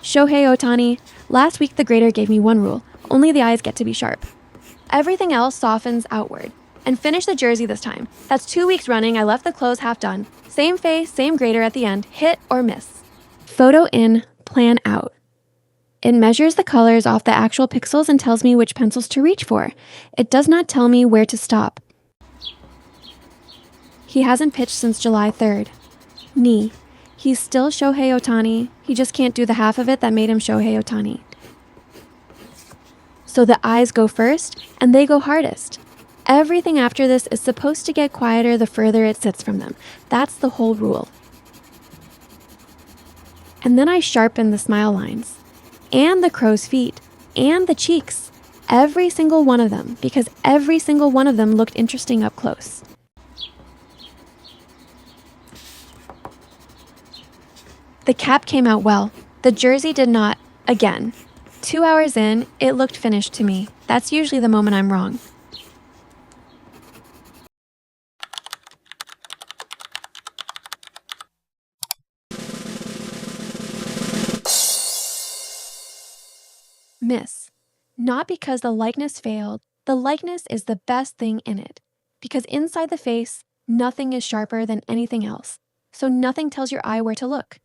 Shohei Ohtani, last week the grader gave me one rule: only the eyes get to be sharp. Everything else softens outward. And finish the jersey this time. That's 2 weeks running I left the clothes half done. Same face, same grader at the end, hit or miss. Photo in, plan out. It measures the colors off the actual pixels and tells me which pencils to reach for. It does not tell me where to stop. He hasn't pitched since July 3rd. Knee. He's still Shohei Ohtani. He just can't do the half of it that made him Shohei Ohtani. So the eyes go first, and they go hardest. Everything after this is supposed to get quieter the further it sits from them. That's the whole rule. And then I sharpen the smile lines, and the crow's feet, and the cheeks. Every single one of them, because every single one of them looked interesting up close. The cap came out well. The jersey did not, again. 2 hours in, it looked finished to me. That's usually the moment I'm wrong. Miss. Not because the likeness failed. The likeness is the best thing in it. Because inside the face, nothing is sharper than anything else. So nothing tells your eye where to look.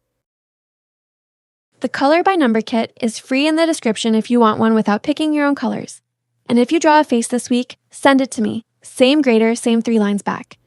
The Color by Number kit is free in the description if you want one without picking your own colors. And if you draw a face this week, send it to me. Same grader, same 3 lines back.